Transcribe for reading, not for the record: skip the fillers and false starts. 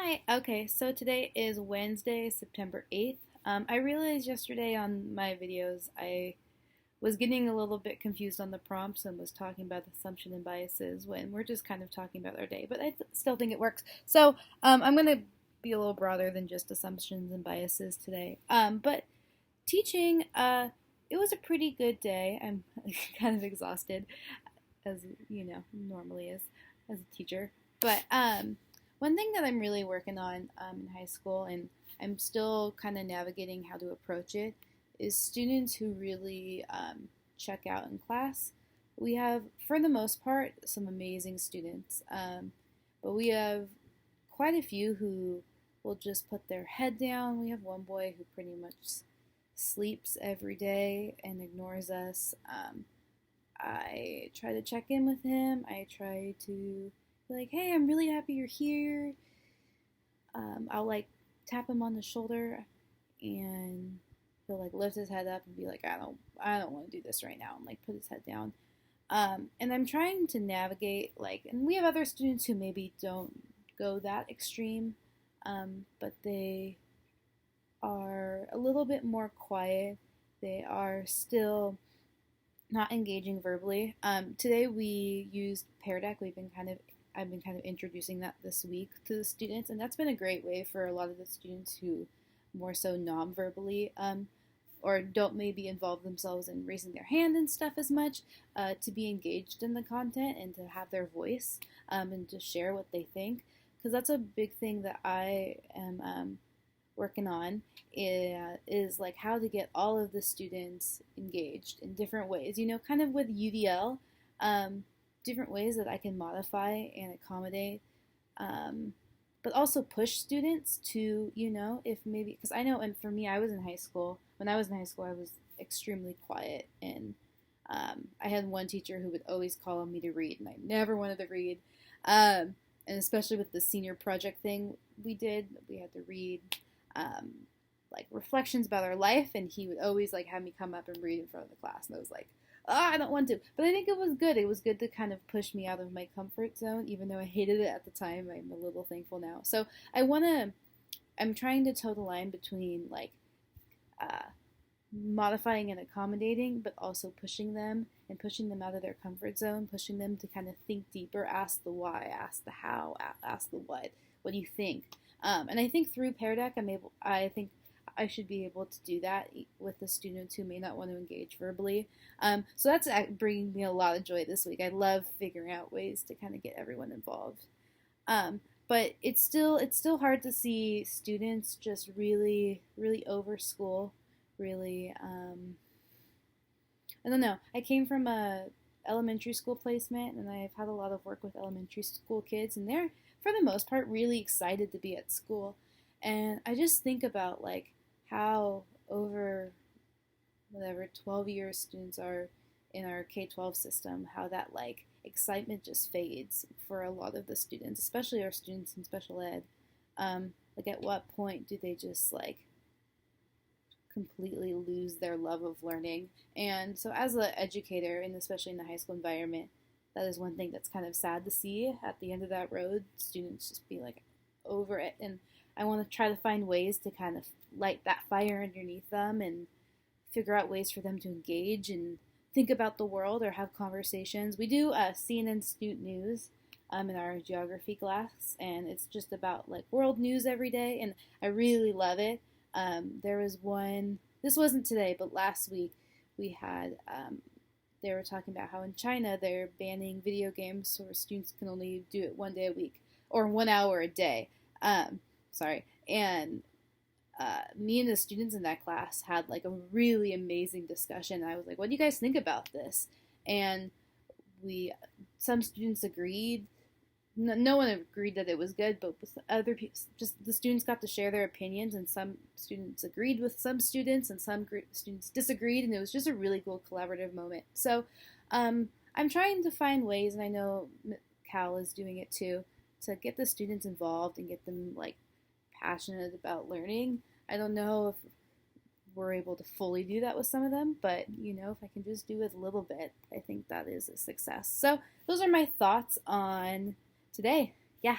Hi. Okay, so today is Wednesday, September 8th. I realized yesterday on my videos I was getting a little bit confused on the prompts and was talking about assumption and biases when we're just kind of talking about our day, but still think it works. So I'm going to be a little broader than just assumptions and biases today. But teaching, it was a pretty good day. I'm kind of exhausted, as normally is as a teacher. But one thing that I'm really working on in high school, and I'm still kind of navigating how to approach it, is students who really check out in class. We have, for the most part, some amazing students, but we have quite a few who will just put their head down. We have one boy who pretty much sleeps every day and ignores us. I try to check in with him. I try to be like, hey, I'm really happy you're here. I'll like tap him on the shoulder, and he'll like lift his head up and be like, I don't want to do this right now, and like put his head down. And I'm trying to navigate and we have other students who maybe don't go that extreme, but they are a little bit more quiet. They are still not engaging verbally. Today we used Pear Deck. I've been kind of introducing that this week to the students, and that's been a great way for a lot of the students who more so non-verbally or don't maybe involve themselves in raising their hand and stuff as much, to be engaged in the content and to have their voice, and to share what they think, because that's a big thing that I am working on, is like how to get all of the students engaged in different ways. Kind of with UDL, different ways that I can modify and accommodate, but also push students to, if maybe, because I know, and for me, I was in high school. When I was in high school, I was extremely quiet, and I had one teacher who would always call on me to read, and I never wanted to read. And especially with the senior project thing we did, we had to read like reflections about our life, and he would always like have me come up and read in front of the class, and I was like, oh, I don't want to. But I think it was good. It was good to kind of push me out of my comfort zone, even though I hated it at the time. I'm a little thankful now. So I'm trying to toe the line between modifying and accommodating, but also pushing them out of their comfort zone, pushing them to kind of think deeper, ask the why, ask the how, ask the what do you think? And I think through Pear Deck, I think I should be able to do that with the students who may not want to engage verbally. So that's bringing me a lot of joy this week. I love figuring out ways to kind of get everyone involved. But it's still hard to see students just really, really over school. Really, I don't know. I came from a elementary school placement, and I've had a lot of work with elementary school kids, and they're, for the most part, really excited to be at school. And I just think about how over 12 years students are in our K-12 system, how that excitement just fades for a lot of the students, especially our students in special ed. At what point do they just completely lose their love of learning? And so as an educator, and especially in the high school environment, that is one thing that's kind of sad to see at the end of that road, students just be over it. And I want to try to find ways to kind of light that fire underneath them and figure out ways for them to engage and think about the world or have conversations. We do CNN Student News in our geography class, and it's just about world news every day, and I really love it. There was one, this wasn't today, but last week we had, they were talking about how in China they're banning video games so students can only do it 1 day a week, or 1 hour a day. And me and the students in that class had a really amazing discussion. I was like, what do you guys think about this? And some students agreed. No one agreed that it was good, but with other people, just the students got to share their opinions, and some students agreed with some students, and some students disagreed, and it was just a really cool collaborative moment. So I'm trying to find ways, and I know Cal is doing it too, to get the students involved and get them passionate about learning. I don't know if we're able to fully do that with some of them, but if I can just do it a little bit, I think that is a success. So those are my thoughts on today. Yeah.